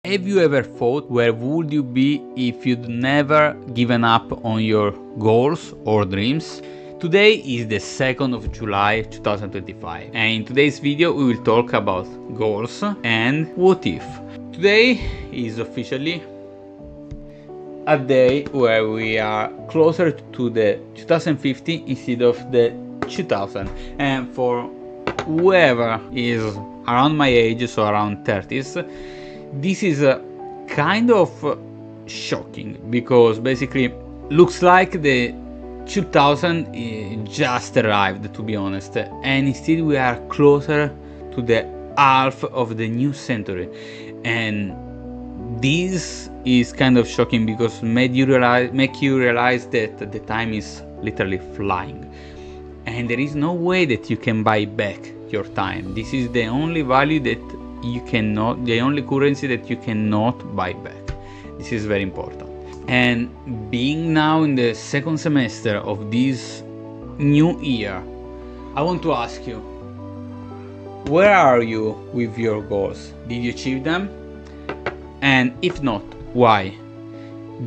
Have you ever thought where would you be if you'd never given up on your goals or dreams? Today is the 2nd of July 2025, and in today's video we will talk about goals and what if. Today is officially a day where we are closer to the 2050 instead of the 2000, and for whoever is around my age, so around 30s, this is kind of shocking, because basically looks like the 2000 just arrived, to be honest, and instead we are closer to the half of the new century. And this is kind of shocking because make you realize that the time is literally flying, and there is no way that you can buy back your time. This is the only value that you cannot, the only currency that you cannot buy back. This is very important. And being now in the second semester of this new year, I want to ask you, where are you with your goals? Did you achieve them? And if not, why?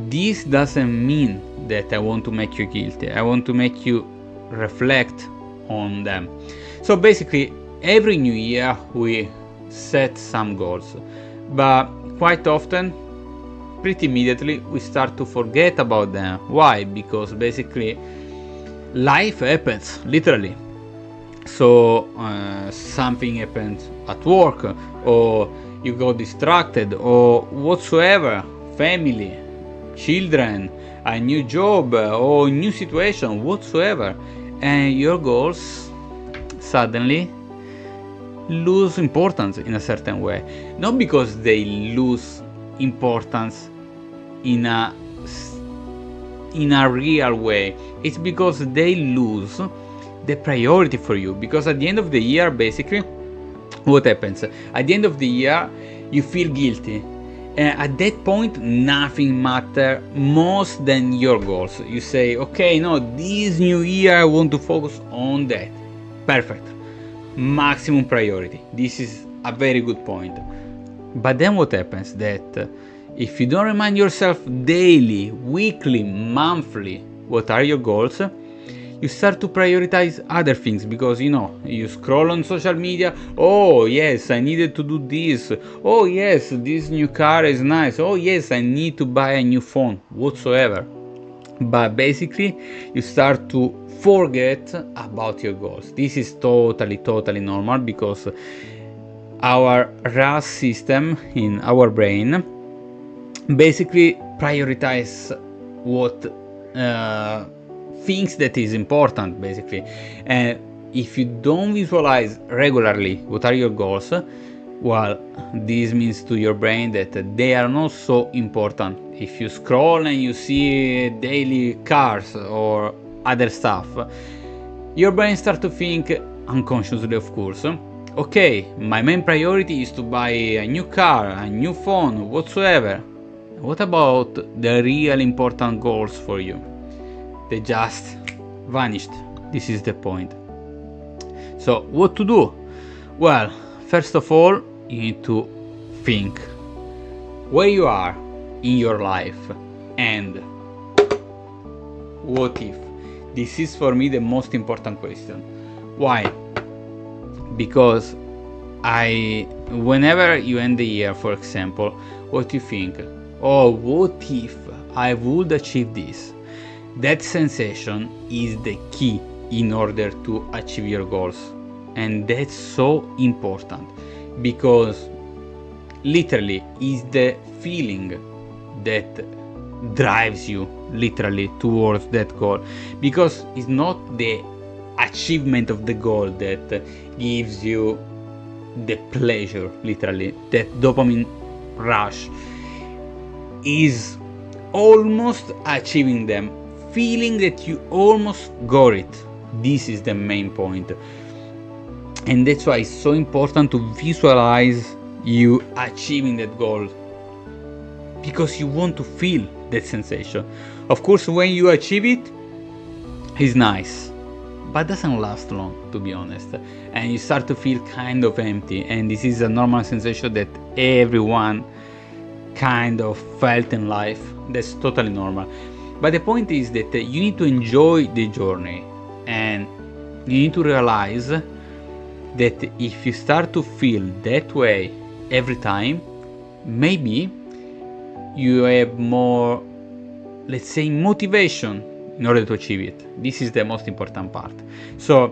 This doesn't mean that I want to make you guilty. I want to make you reflect on them. So basically, every new year we set some goals, but quite often, pretty immediately, we start to forget about them. Why? Because basically life happens, literally. So something happens at work, or you got distracted, or whatsoever, family, children, a new job, or new situation, whatsoever, and your goals suddenly lose importance in a certain way. Not because they lose importance in a real way, it's because they lose the priority for you. Because at the end of the year, basically, what happens? At the end of the year, you feel guilty. And at that point, nothing matters most than your goals. You say, okay, no, this new year I want to focus on that. Perfect. Maximum priority. This is a very good point. But then what happens? That if you don't remind yourself daily, weekly, monthly, what are your goals, you start to prioritize other things, because you scroll on social media. Oh yes, I needed to do this. Oh yes, this new car is nice. Oh yes, I need to buy a new phone, whatsoever. But basically you start to forget about your goals. This is totally normal, because our RAS system in our brain basically prioritize what things that is important, basically. And if you don't visualize regularly what are your goals, well, this means to your brain that they are not so important. If you scroll and you see daily cars or other stuff, your brain starts to think, unconsciously of course, okay, my main priority is to buy a new car, a new phone, whatsoever. What about the real important goals for you? They just vanished. This is the point. So what to do? Well, first of all, you need to think where you are in your life and what if. This is for me the most important question. Why? Because whenever you end the year, for example, what you think? Oh, what if I would achieve this? That sensation is the key in order to achieve your goals. And that's so important, because literally is the feeling that drives you literally towards that goal. Because it's not the achievement of the goal that gives you the pleasure, literally, that dopamine rush. Is almost achieving them, feeling that you almost got it. This is the main point. And that's why it's so important to visualize you achieving that goal, because you want to feel that sensation. Of course, when you achieve it, it's nice, but doesn't last long, to be honest, and you start to feel kind of empty. And this is a normal sensation that everyone kind of felt in life. That's totally normal. But the point is that you need to enjoy the journey, and you need to realize that if you start to feel that way every time, maybe you have more, let's say, motivation in order to achieve it. This is the most important part. So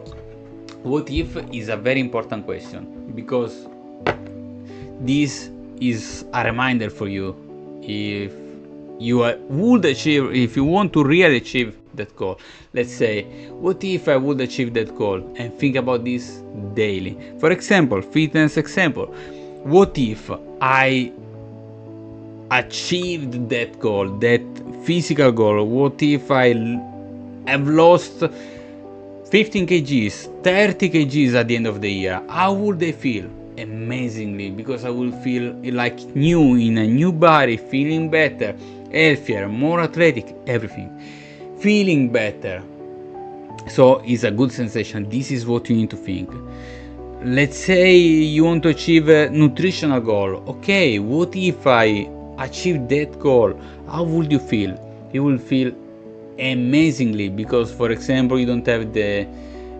what if is a very important question, because this is a reminder for you. If you would achieve, if you want to really achieve that goal, let's say, what if I would achieve that goal, and think about this daily. For example, fitness example, what if I achieved that goal, that physical goal? What if I have lost 15 kgs, 30 kgs at the end of the year? How would I feel? Amazingly, because I will feel like new, in a new body, feeling better, healthier, more athletic, everything, feeling better. So it's a good sensation. This is what you need to think. Let's say you want to achieve a nutritional goal. Okay, what if I achieve that goal? How would you feel? You will feel amazingly, because, for example, you don't have the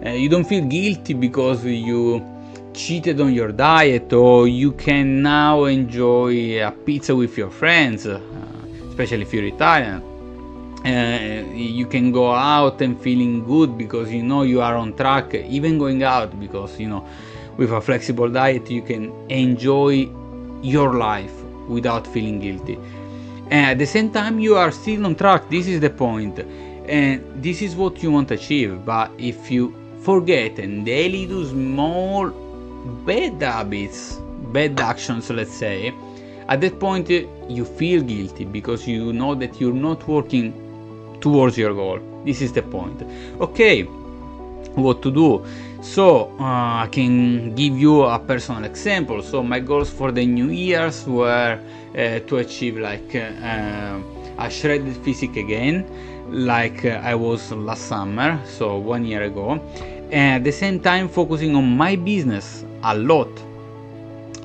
you don't feel guilty because you cheated on your diet, or you can now enjoy a pizza with your friends, especially if you're Italian. You can go out and feeling good because you know you are on track, even going out, because you know with a flexible diet you can enjoy your life without feeling guilty, and at the same time you are still on track. This is the point, and this is what you want to achieve. But if you forget and daily do small bad habits, bad actions, let's say, at that point you feel guilty because you know that you're not working towards your goal. This is the point. Okay, what to do? So I can give you a personal example. So my goals for the new years were to achieve like a shredded physique again, like I was last summer, so 1 year ago, and at the same time focusing on my business a lot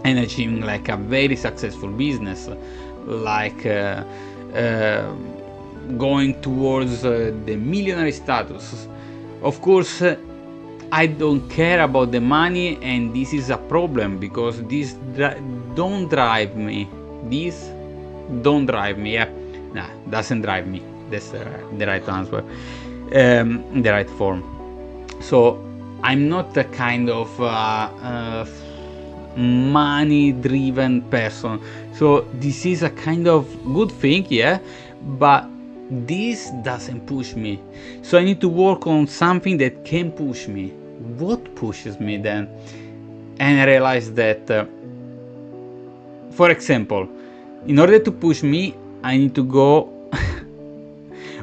and achieving like a very successful business, like going towards the millionaire status. Of course, I don't care about the money, and this is a problem because this don't drive me. This don't drive me. Yeah, nah, doesn't drive me. That's the right answer, the right form. So I'm not a kind of money-driven person. So this is a kind of good thing, yeah, but this doesn't push me. So I need to work on something that can push me. What pushes me then? And I realized that, for example, in order to push me, I need to go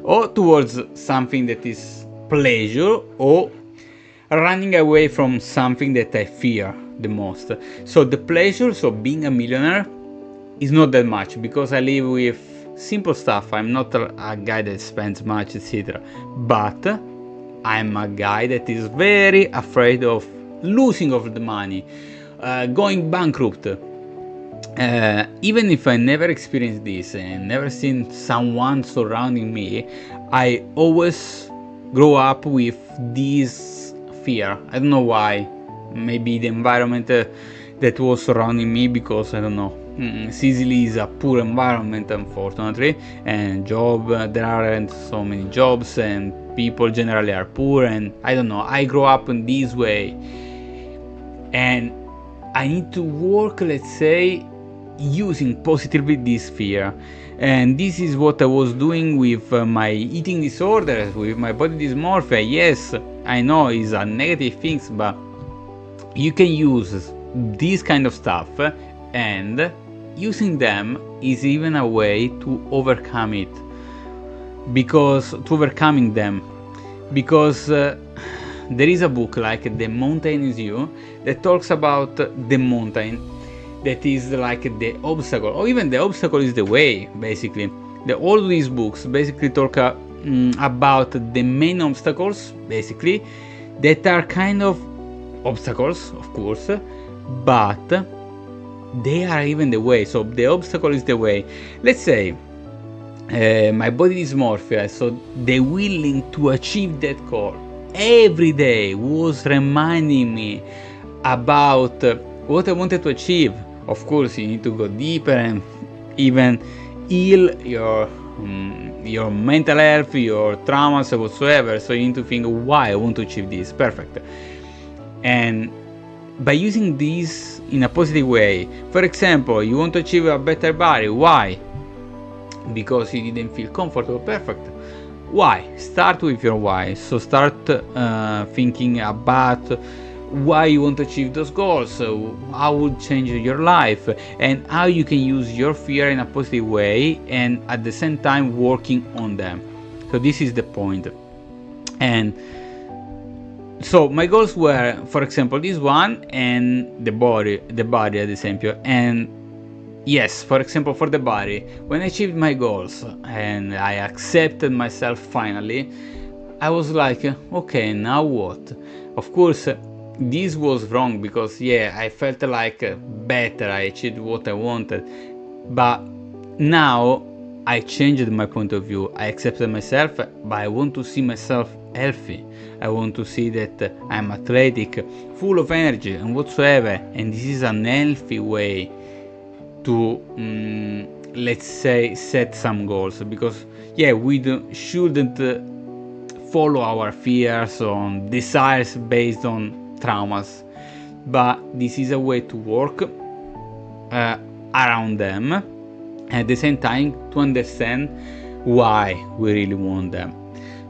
or towards something that is pleasure, or running away from something that I fear the most. So the pleasure, so being a millionaire, is not that much because I live with simple stuff. I'm not a guy that spends much, etc. But I'm a guy that is very afraid of losing of the money, going bankrupt. Even if I never experienced this and never seen someone surrounding me, I always grow up with this fear. I don't know why. Maybe the environment that was surrounding me, because I don't know. Sicily is a poor environment, unfortunately, and there aren't so many jobs, and people generally are poor, and I don't know. I grew up in this way, and I need to work, let's say, using positively this fear. And this is what I was doing with my eating disorders, with my body dysmorphia. Yes, I know it's a negative things, but you can use this kind of stuff, and using them is even a way to overcome it, because there is a book like The Mountain Is You that talks about the mountain that is like the obstacle, or even the obstacle is the way. Basically, all these books basically talk about the main obstacles, basically, that are kind of obstacles, of course, but they are even the way. So the obstacle is the way. Let's say my body dysmorphia, so the willing to achieve that goal every day was reminding me about what I wanted to achieve. Of course, you need to go deeper and even heal your mental health, your traumas, or whatsoever. So you need to think why I want to achieve this. Perfect. And by using this in a positive way, for example, you want to achieve a better body. Why? Because you didn't feel comfortable. Perfect. Why? Start with your why. So start thinking about why you want to achieve those goals, how would change your life, and how you can use your fear in a positive way and at the same time working on them. So this is the point. And so my goals were, for example, this one and the body at the same time. And yes, for example, for the body, when I achieved my goals and I accepted myself finally, I was like, okay, now what? Of course, this was wrong because I felt like better, I achieved what I wanted, but now I changed my point of view. I accepted myself, but I want to see myself healthy. I want to see that I'm athletic, full of energy and whatsoever, and this is an healthy way to let's say set some goals, because we shouldn't follow our fears on desires based on traumas, but this is a way to work around them, at the same time to understand why we really want them.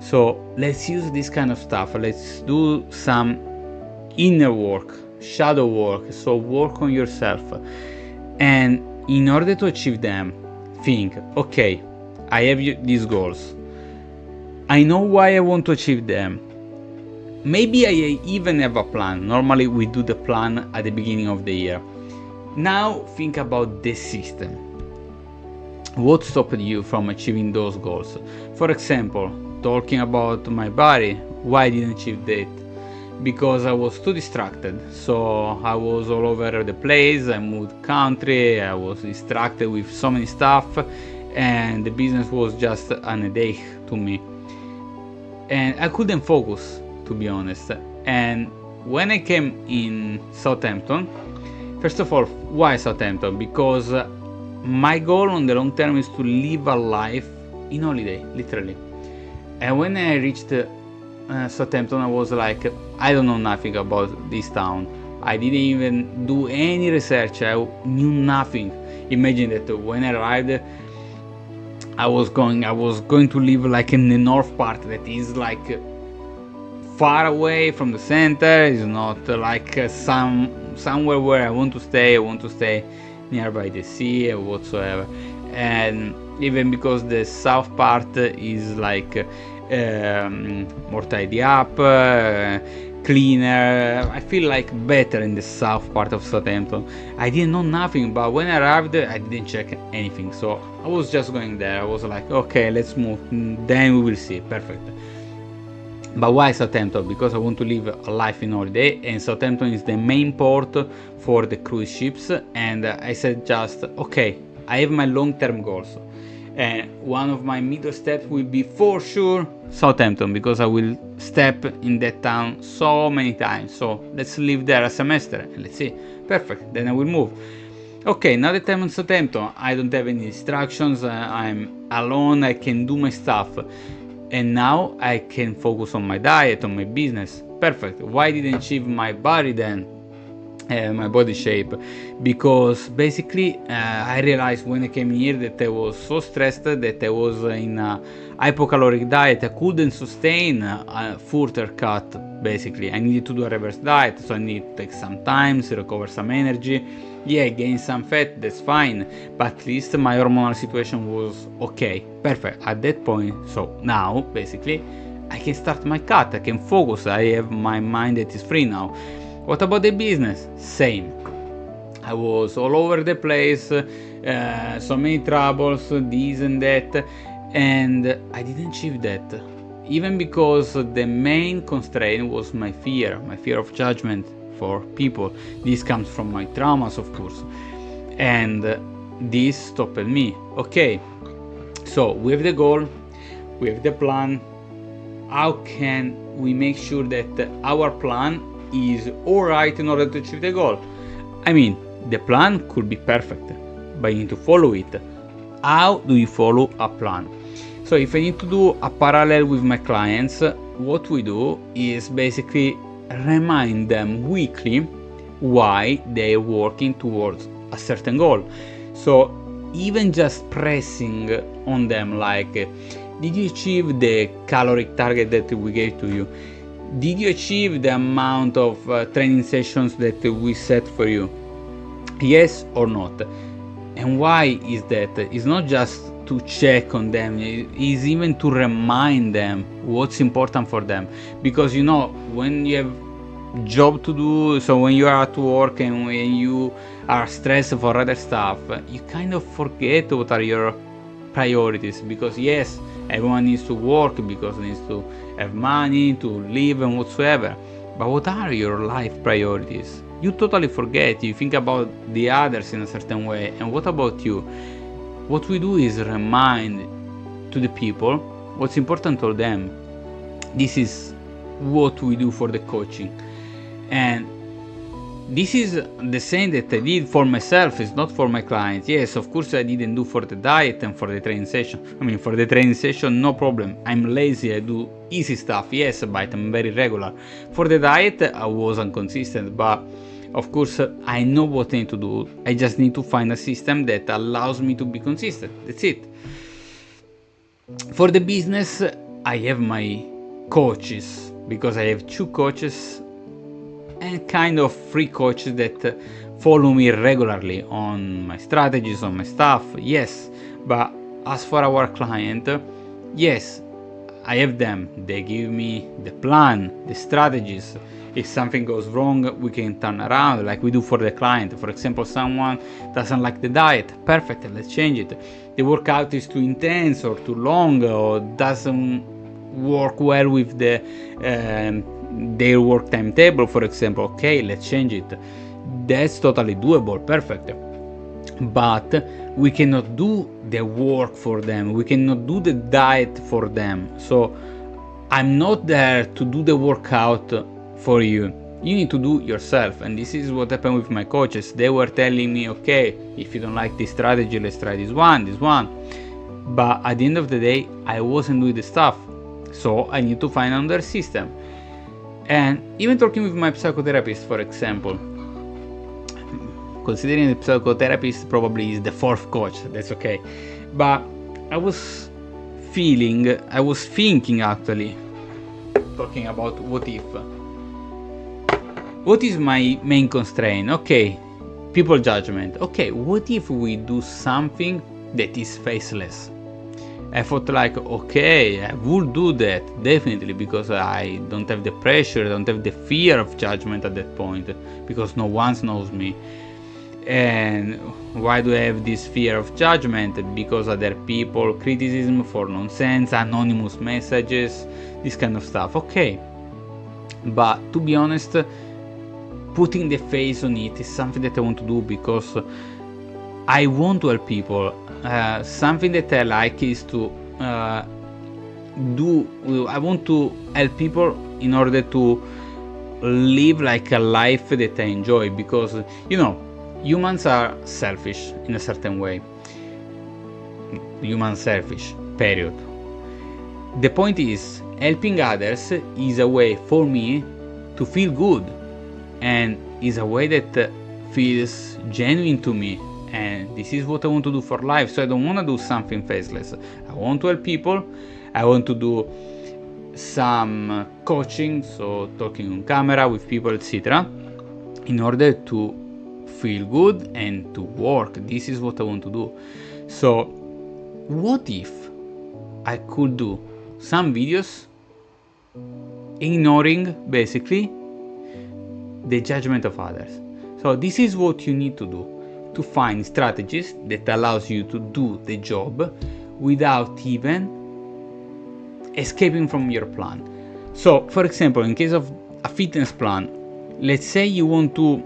So let's use this kind of stuff. Let's do some inner work, shadow work, so work on yourself. And in order to achieve them, think, okay, I have these goals, I know why I want to achieve them. Maybe I even have a plan. Normally we do the plan at the beginning of the year. Now think about the system. What stopped you from achieving those goals? For example, talking about my body, why I didn't achieve that? Because I was too distracted. So I was all over the place, I moved country, I was distracted with so many stuff, and the business was just an headache to me. And I couldn't focus, to be honest. And when I came in Southampton, first of all, why Southampton? Because my goal on the long term is to live a life in holiday, literally. And when I reached Southampton, I was like, I don't know nothing about this town. I didn't even do any research. I knew nothing. Imagine that when I arrived, I was going to live like in the north part, that is like far away from the center. It's not like somewhere where I want to stay. I want to stay nearby the sea or whatsoever. And even because the south part is like more tidy up, cleaner, I feel like better in the south part of Southampton. I didn't know nothing, but when I arrived I didn't check anything, so I was just going there. I was like, okay, let's move, then we will see. Perfect. But why Southampton? Because I want to live a life in holiday, and Southampton is the main port for the cruise ships. And I said just, okay, I have my long-term goals, and one of my middle steps will be for sure Southampton, because I will step in that town so many times. So let's live there a semester and let's see. Perfect, then I will move. Okay, now that I'm in Southampton, I don't have any distractions, I'm alone, I can do my stuff, and now I can focus on my diet, on my business. Perfect. Why didn't I achieve my body then? My body shape? Because basically I realized when I came here that I was so stressed that I was in a hypocaloric diet. I couldn't sustain a further cut. Basically I needed to do a reverse diet, so I need to take some time to recover some energy. Gain some fat, that's fine, but at least my hormonal situation was okay. Perfect at that point. So now basically I can start my cut, I can focus, I have my mind that is free now. What about the business? Same. I was all over the place, so many troubles, this and that, and I didn't achieve that. Even because the main constraint was my fear of judgment for people. This comes from my traumas, of course. and this stopped me. Okay, so we have the goal, we have the plan. How can we make sure that our plan is alright in order to achieve the goal? I mean, the plan could be perfect, but you need to follow it. How do you follow a plan? So if I need to do a parallel with my clients, what we do is basically remind them weekly why they're working towards a certain goal. So even just pressing on them, like, did you achieve the caloric target that we gave to you? Did you achieve the amount of training sessions that we set for you? Yes or not? And why is that? It's not just to check on them, it's even to remind them what's important for them. Because you know, when you have job to do, so when you are at work and when you are stressed for other stuff, you kind of forget what are your priorities. Because yes, everyone needs to work because they needs to have money to live and whatsoever, but what are your life priorities? You totally forget. You think about the others in a certain way, and what about you? What we do is remind to the people what's important to them. This is what we do for the coaching, and this is the same that I did for myself. It's not for my clients. Yes, of course I didn't do for the diet and for the training session. I mean, for the training session, no problem. I'm lazy, I do easy stuff, yes, but I'm very regular. For the diet, I was inconsistent, but of course I know what I need to do. I just need to find a system that allows me to be consistent. That's it. For the business, I have my coaches, because I have 2 coaches and kind of 3 coaches that follow me regularly on my strategies, on my stuff. Yes, but as for our client, yes, I have them. They give me the plan, the strategies. If something goes wrong, we can turn around, like we do for the client. For example, someone doesn't like the diet. Perfect, let's change it. The workout is too intense or too long, or doesn't work well with the their work timetable, for example. Okay, let's change it. That's totally doable. Perfect. But we cannot do the work for them. We cannot do the diet for them. So I'm not there to do the workout for you. You need to do yourself. And this is what happened with my coaches. They were telling me, okay, if you don't like this strategy, let's try this one. But at the end of the day, I wasn't doing the stuff. So I need to find another system. And even talking with my psychotherapist, for example, considering the psychotherapist probably is the 4th coach, that's okay. But I was thinking actually, talking about what if. What is my main constraint? Okay, people judgment. Okay, what if we do something that is faceless? I thought like, okay, I would do that, definitely, because I don't have the pressure, I don't have the fear of judgment at that point, because no one knows me. And why do I have this fear of judgment? Because other people, criticism for nonsense, anonymous messages, this kind of stuff. Okay, but to be honest, putting the face on it is something that I want to do, because I want to help people. Something that I like is to I want to help people in order to live like a life that I enjoy, because you know, humans are selfish in a certain way. Human selfish, period. The point is, helping others is a way for me to feel good, and is a way that feels genuine to me. And this is what I want to do for life. So I don't want to do something faceless. I want to help people. I want to do some coaching, so talking on camera with people, etc., in order to feel good and to work. This is what I want to do. So what if I could do some videos ignoring basically the judgment of others? So this is what you need to do, to find strategies that allows you to do the job without even escaping from your plan. So for example, in case of a fitness plan, let's say you want to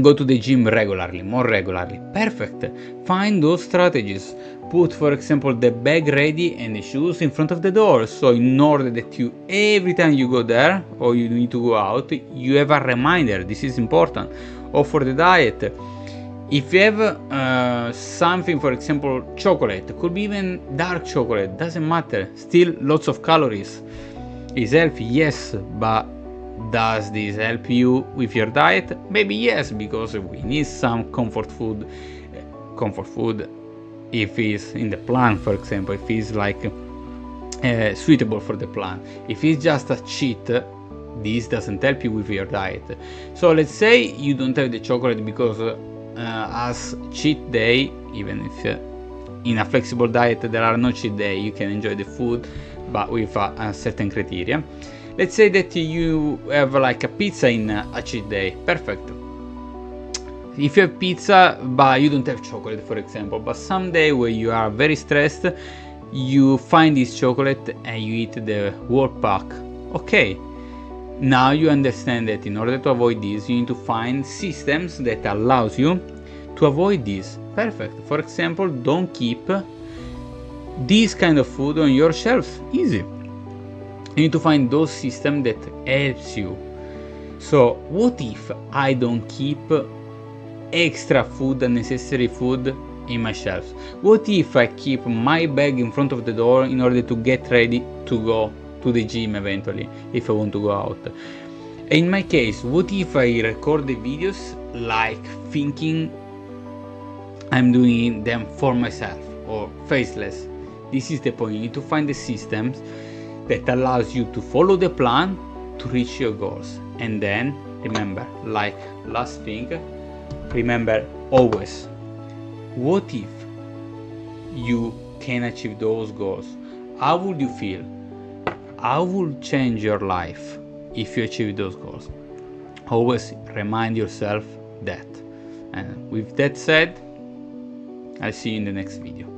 Go to the gym regularly, more regularly. Perfect. Find those strategies. Put, for example, the bag ready and the shoes in front of the door. So in order that you, every time you go there or you need to go out, you have a reminder. This is important. Or for the diet, if you have something, for example, chocolate, could be even dark chocolate, doesn't matter. Still lots of calories. Is healthy, yes, but does this help you with your diet? Maybe yes, because we need some comfort food. Comfort food, if it's in the plan, for example, if it's like suitable for the plan. If it's just a cheat, this doesn't help you with your diet. So let's say you don't have the chocolate because as cheat day, even if in a flexible diet there are no cheat day, you can enjoy the food, but with a certain criteria. Let's say that you have like a pizza in a cheat day. Perfect. If you have pizza but you don't have chocolate, for example, but someday where you are very stressed, you find this chocolate and you eat the whole pack. Okay, now you understand that in order to avoid this, you need to find systems that allows you to avoid this. Perfect. For example, don't keep this kind of food on your shelves. Easy. You need to find those systems that helps you. So what if I don't keep extra food, unnecessary food in my shelves? What if I keep my bag in front of the door in order to get ready to go to the gym eventually if I want to go out? In my case, what if I record the videos like thinking I'm doing them for myself or faceless? This is the point. You need to find the systems that allows you to follow the plan to reach your goals. And then remember, like last thing, remember always, what if you can achieve those goals? How would you feel? How will change your life if you achieve those goals? Always remind yourself that. And with that said, I'll see you in the next video.